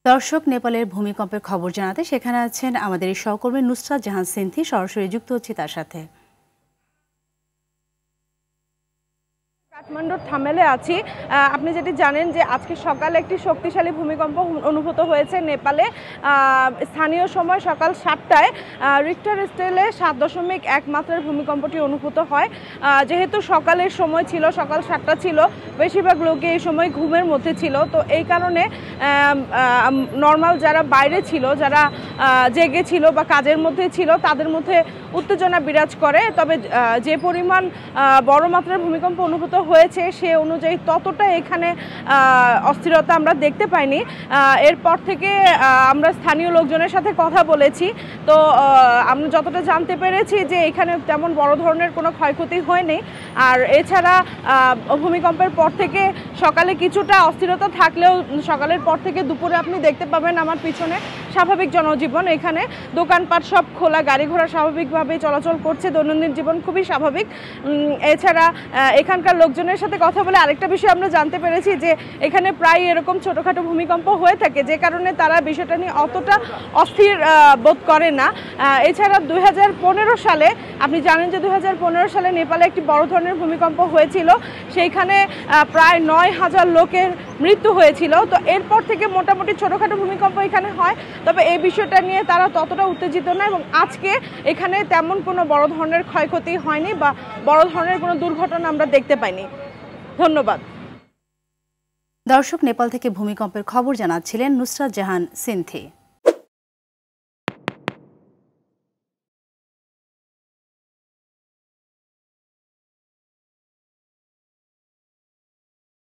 দর্শক, নেপালের ভূমিকম্পের খবর জানাতে সেখানে আছেন আমাদের এই সহকর্মী নুসরাত জাহান সিন্থি। সরাসরি যুক্ত হচ্ছে তার সাথে। কাঠমান্ডুর থামেলে আছি। আপনি যেটি জানেন যে আজকে সকালে একটি শক্তিশালী ভূমিকম্প অনুভূত হয়েছে নেপালে। স্থানীয় সময় সকাল 7টায় রিক্টার স্কেলে 7.1 মাত্রার ভূমিকম্পটি অনুভূত হয়। যেহেতু সকালের সময় ছিল, সকাল 7টা ছিল, বেশিরভাগ লোকে এই সময় ঘুমের মধ্যে ছিল, তো এই কারণে নর্মাল যারা বাইরে ছিল, যারা জেগে ছিল বা কাজের মধ্যে ছিল, তাদের মধ্যে উত্তেজনা বিরাজ করে। তবে যে পরিমাণ বড় মাত্রার ভূমিকম্প অনুভূত হয়েছে সে অনুযায়ী ততটা এখানে অস্থিরতা আমরা দেখতে পাইনি। এরপর থেকে আমরা স্থানীয় লোকজনের সাথে কথা বলেছি, তো আমরা যতটা জানতে পেরেছি যে এখানে তেমন বড় ধরনের কোনো ক্ষয়ক্ষতি হয়নি। আর এছাড়া ভূমিকম্পের পর থেকে সকালে কিছুটা অস্থিরতা থাকলেও সকালের পর থেকে দুপুরে আপনি দেখতে পাবেন আমার পিছনে স্বাভাবিক জনজীবন। এখানে দোকানপাট সব খোলা, গাড়ি ঘোড়া স্বাভাবিকভাবে চলাচল করছে, দৈনন্দিন জীবন খুবই স্বাভাবিক। এছাড়া এখানকার লোকজনের সাথে কথা বলে আরেকটা বিষয় আমরা জানতে পেরেছি যে এখানে প্রায় এরকম ছোটোখাটো ভূমিকম্প হয়ে থাকে, যে কারণে তারা বিষয়টা নিয়ে অতটা অস্থির বোধ করে না। এছাড়া 2015 সালে আপনি জানেন যে 2015 সালে নেপালে একটি বড় ধরনের ভূমিকম্প হয়েছিল, সেইখানে প্রায় 9,000 লোকের মৃত্যু হয়েছিল। তো এরপর থেকে মোটামুটি ছোটোখাটো ভূমিকম্প এখানে হয়, তবে এই বিষয়টা নিয়ে তারা ততটা উত্তেজিত না, এবং আজকে এখানে তেমন কোনো বড় ধরনের ক্ষয়ক্ষতি হয়নি বা বড় ধরনের কোনো দুর্ঘটনা আমরা দেখতে পাইনি। ধন্যবাদ। দর্শক, নেপাল থেকে ভূমিকম্পের খবর জানাচ্ছিলেন নুসরাত জাহান সিন্থি।